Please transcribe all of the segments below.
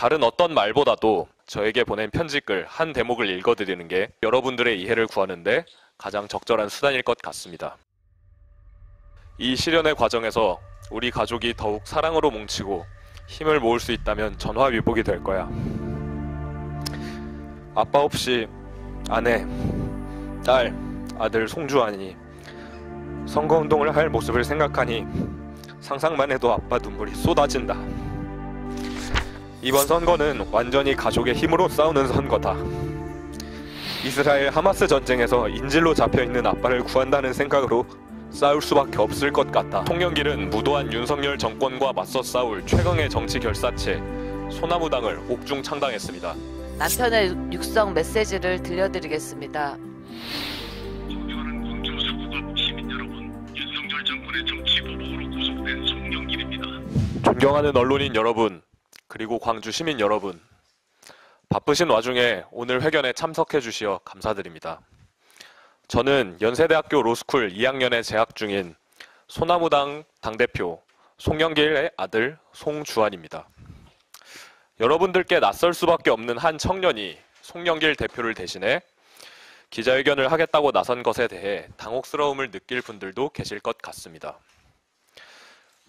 다른 어떤 말보다도 저에게 보낸 편지글 한 대목을 읽어드리는 게 여러분들의 이해를 구하는데 가장 적절한 수단일 것 같습니다. 이 실현의 과정에서 우리 가족이 더욱 사랑으로 뭉치고 힘을 모을 수 있다면 전화위복이 될 거야. 아빠 없이 아내, 딸, 아들 송주환이 선거운동을 할 모습을 생각하니 상상만 해도 아빠 눈물이 쏟아진다. 이번 선거는 완전히 가족의 힘으로 싸우는 선거다. 이스라엘 하마스 전쟁에서 인질로 잡혀있는 아빠를 구한다는 생각으로 싸울 수밖에 없을 것 같다. 송영길은 무도한 윤석열 정권과 맞서 싸울 최강의 정치 결사체 소나무당을 옥중 창당했습니다. 남편의 육성 메시지를 들려드리겠습니다. 존경하는 광주 서구갑 시민 여러분, 윤석열 정권의 정치 보복으로 구속된 송영길입니다. 존경하는 언론인 여러분, 그리고 광주 시민 여러분, 바쁘신 와중에 오늘 회견에 참석해 주시어 감사드립니다. 저는 연세대학교 로스쿨 2학년에 재학 중인 소나무당 당대표 송영길의 아들 송주환입니다. 여러분들께 낯설 수밖에 없는 한 청년이 송영길 대표를 대신해 기자회견을 하겠다고 나선 것에 대해 당혹스러움을 느낄 분들도 계실 것 같습니다.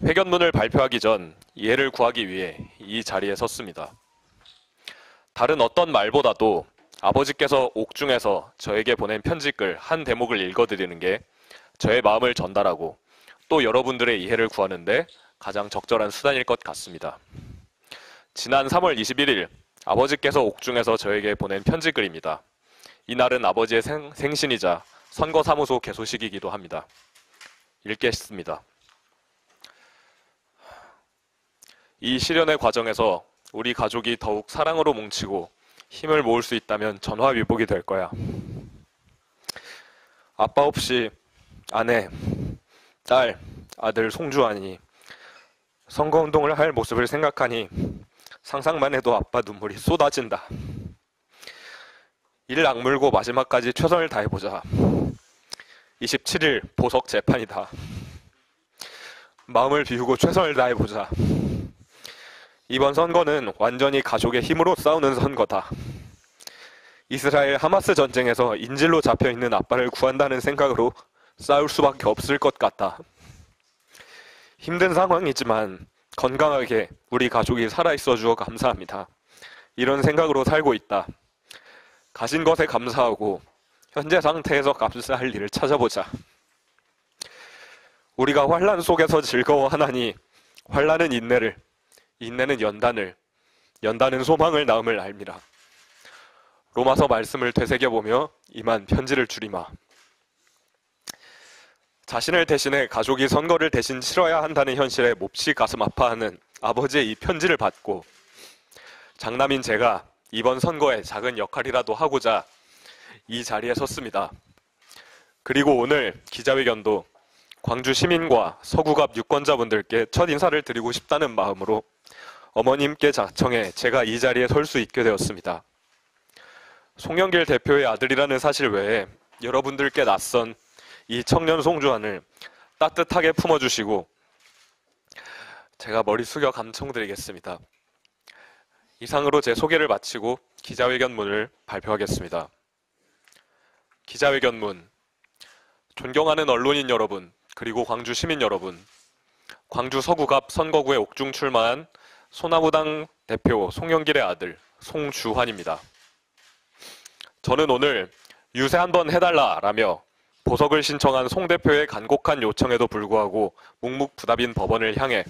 회견문을 발표하기 전 이해를 구하기 위해 이 자리에 섰습니다. 다른 어떤 말보다도 아버지께서 옥중에서 저에게 보낸 편지글 한 대목을 읽어드리는 게 저의 마음을 전달하고 또 여러분들의 이해를 구하는데 가장 적절한 수단일 것 같습니다. 지난 3월 21일 아버지께서 옥중에서 저에게 보낸 편지글입니다. 이날은 아버지의 생신이자 선거사무소 개소식이기도 합니다. 읽겠습니다. 이 실현의 과정에서 우리 가족이 더욱 사랑으로 뭉치고 힘을 모을 수 있다면 전화위복이 될 거야. 아빠 없이 아내, 딸, 아들 송주환이 선거운동을 할 모습을 생각하니 상상만 해도 아빠 눈물이 쏟아진다. 이를 악물고 마지막까지 최선을 다해보자. 27일 보석 재판이다. 마음을 비우고 최선을 다해보자. 이번 선거는 완전히 가족의 힘으로 싸우는 선거다. 이스라엘 하마스 전쟁에서 인질로 잡혀있는 아빠를 구한다는 생각으로 싸울 수밖에 없을 것 같다. 힘든 상황이지만 건강하게 우리 가족이 살아있어 주어 감사합니다. 이런 생각으로 살고 있다. 가진 것에 감사하고 현재 상태에서 감사할 일을 찾아보자. 우리가 환난 속에서 즐거워하나니 환난은 인내를, 인내는 연단을, 연단은 소망을 낳음을 알미라. 로마서 말씀을 되새겨보며 이만 편지를 줄이마. 자신을 대신해 가족이 선거를 대신 치러야 한다는 현실에 몹시 가슴 아파하는 아버지의 이 편지를 받고 장남인 제가 이번 선거에 작은 역할이라도 하고자 이 자리에 섰습니다. 그리고 오늘 기자회견도 광주 시민과 서구갑 유권자분들께 첫 인사를 드리고 싶다는 마음으로 어머님께 자청해 제가 이 자리에 설 수 있게 되었습니다. 송영길 대표의 아들이라는 사실 외에 여러분들께 낯선 이 청년 송주환을 따뜻하게 품어주시고 제가 머리 숙여 감청드리겠습니다. 이상으로 제 소개를 마치고 기자회견문을 발표하겠습니다. 기자회견문. 존경하는 언론인 여러분, 그리고 광주 시민 여러분, 광주 서구갑 선거구에 옥중 출마한 소나무당 대표 송영길의 아들 송주환입니다. 저는 오늘 유세 한번 해달라라며 보석을 신청한 송 대표의 간곡한 요청에도 불구하고 묵묵부답인 법원을 향해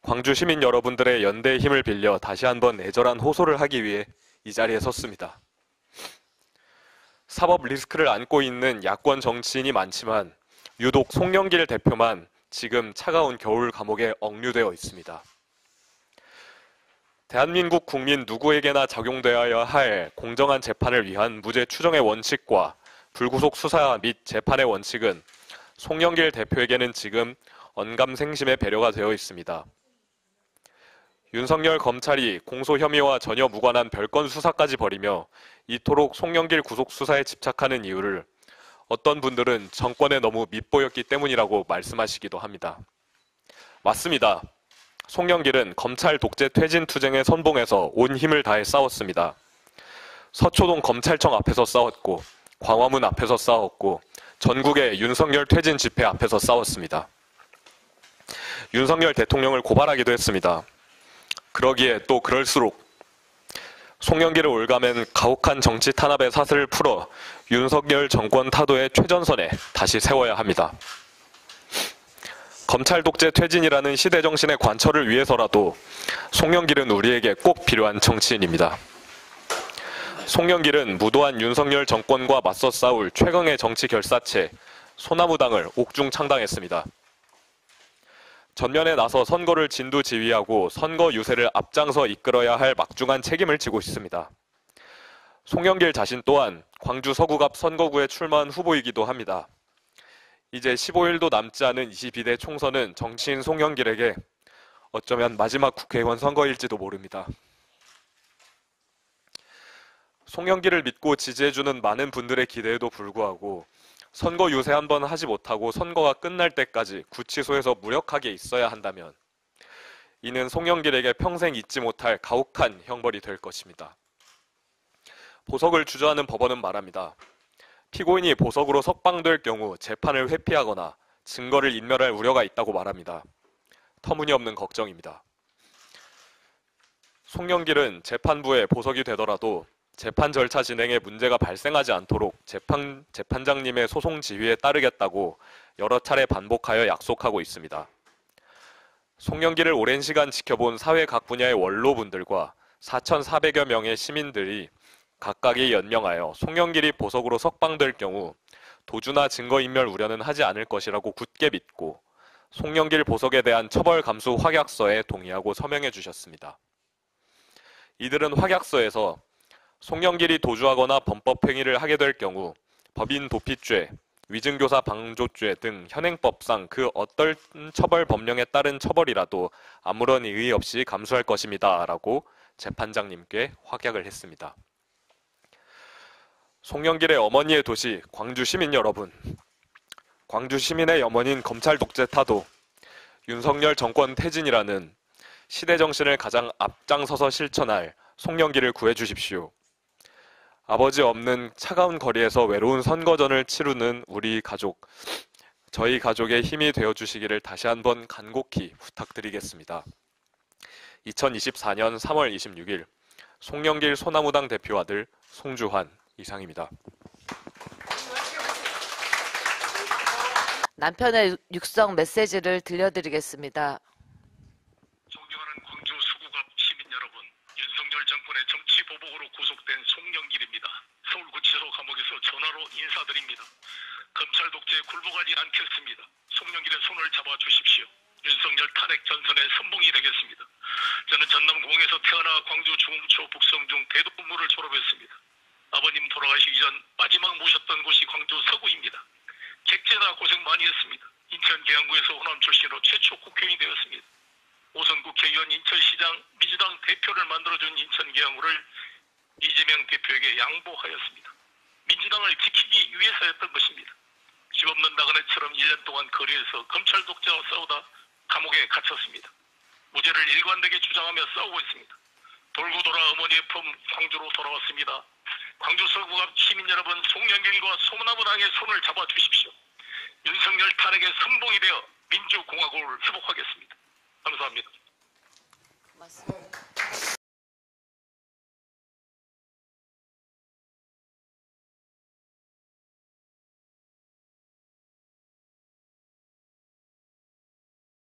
광주 시민 여러분들의 연대의 힘을 빌려 다시 한번 애절한 호소를 하기 위해 이 자리에 섰습니다. 사법 리스크를 안고 있는 야권 정치인이 많지만 유독 송영길 대표만 지금 차가운 겨울 감옥에 억류되어 있습니다. 대한민국 국민 누구에게나 적용되어야 할 공정한 재판을 위한 무죄 추정의 원칙과 불구속 수사 및 재판의 원칙은 송영길 대표에게는 지금 언감생심의 배려가 되어 있습니다. 윤석열 검찰이 공소 혐의와 전혀 무관한 별건 수사까지 벌이며 이토록 송영길 구속 수사에 집착하는 이유를 어떤 분들은 정권에 너무 밉보였기 때문이라고 말씀하시기도 합니다. 맞습니다. 송영길은 검찰 독재 퇴진 투쟁의 선봉에서 온 힘을 다해 싸웠습니다. 서초동 검찰청 앞에서 싸웠고, 광화문 앞에서 싸웠고, 전국의 윤석열 퇴진 집회 앞에서 싸웠습니다. 윤석열 대통령을 고발하기도 했습니다. 그러기에 또 그럴수록 송영길을 올가맨 가혹한 정치 탄압의 사슬을 풀어 윤석열 정권 타도의 최전선에 다시 세워야 합니다. 검찰 독재 퇴진이라는 시대 정신의 관철을 위해서라도 송영길은 우리에게 꼭 필요한 정치인입니다. 송영길은 무도한 윤석열 정권과 맞서 싸울 최강의 정치 결사체 소나무당을 옥중 창당했습니다. 전면에 나서 선거를 진두지휘하고 선거 유세를 앞장서 이끌어야 할 막중한 책임을 지고 있습니다. 송영길 자신 또한 광주 서구갑 선거구에 출마한 후보이기도 합니다. 이제 15일도 남지 않은 22대 총선은 정치인 송영길에게 어쩌면 마지막 국회의원 선거일지도 모릅니다. 송영길을 믿고 지지해주는 많은 분들의 기대에도 불구하고 선거 유세 한번 하지 못하고 선거가 끝날 때까지 구치소에서 무력하게 있어야 한다면 이는 송영길에게 평생 잊지 못할 가혹한 형벌이 될 것입니다. 보석을 주저하는 법원은 말합니다. 피고인이 보석으로 석방될 경우 재판을 회피하거나 증거를 인멸할 우려가 있다고 말합니다. 터무니없는 걱정입니다. 송영길은 재판부에 보석이 되더라도 재판 절차 진행에 문제가 발생하지 않도록 재판장님의 소송 지휘에 따르겠다고 여러 차례 반복하여 약속하고 있습니다. 송영길을 오랜 시간 지켜본 사회 각 분야의 원로분들과 4,400여 명의 시민들이 각각이 연명하여 송영길이 보석으로 석방될 경우 도주나 증거인멸 우려는 하지 않을 것이라고 굳게 믿고 송영길 보석에 대한 처벌 감수 확약서에 동의하고 서명해 주셨습니다. 이들은 확약서에서 송영길이 도주하거나 범법행위를 하게 될 경우 법인 도피죄, 위증교사 방조죄 등 현행법상 그 어떤 처벌 법령에 따른 처벌이라도 아무런 이의 없이 감수할 것입니다. 라고 재판장님께 확약을 했습니다. 송영길의 어머니의 도시 광주 시민 여러분, 광주 시민의 염원인 검찰 독재 타도, 윤석열 정권 퇴진이라는 시대 정신을 가장 앞장서서 실천할 송영길을 구해주십시오. 아버지 없는 차가운 거리에서 외로운 선거전을 치르는 우리 가족, 저희 가족의 힘이 되어주시기를 다시 한번 간곡히 부탁드리겠습니다. 2024년 3월 26일 송영길 소나무당 대표 아들 송주환 이상입니다. 남편의 육성 메시지를 들려드리겠습니다. 존경하는 광주 서구갑 시민 여러분, 윤석열 정권의 정치 보복으로 구속된 송영길입니다. 서울구치소 감옥에서 전화로 인사드립니다. 검찰 독재에 굴복하지 않겠습니다. 송영길의 손을 잡아주십시오. 윤석열 탄핵 전선의 선봉이 되겠습니다. 저는 전남공에서 태어나 광주 중흥초 북성 중 대동부를 졸업했습니다. 아버님 돌아가시기 전 마지막 모셨던 곳이 광주 서구입니다. 객재나 고생 많이 했습니다. 인천 계양구에서 호남 출신으로 최초 국회의원이 되었습니다. 오선 국회의원 인천시장 민주당 대표를 만들어준 인천 계양구를 이재명 대표에게 양보하였습니다. 민주당을 지키기 위해서였던 것입니다. 집 없는 나그네처럼 1년 동안 거리에서 검찰 독재와 싸우다 감옥에 갇혔습니다. 무죄를 일관되게 주장하며 싸우고 있습니다. 돌고 돌아 어머니의 품 광주로 돌아왔습니다. 광주 서구갑 시민 여러분, 송영길과 소나무당의 손을 잡아주십시오. 윤석열 탄핵의 선봉이 되어 민주공화국을 회복하겠습니다. 감사합니다. 고맙습니다.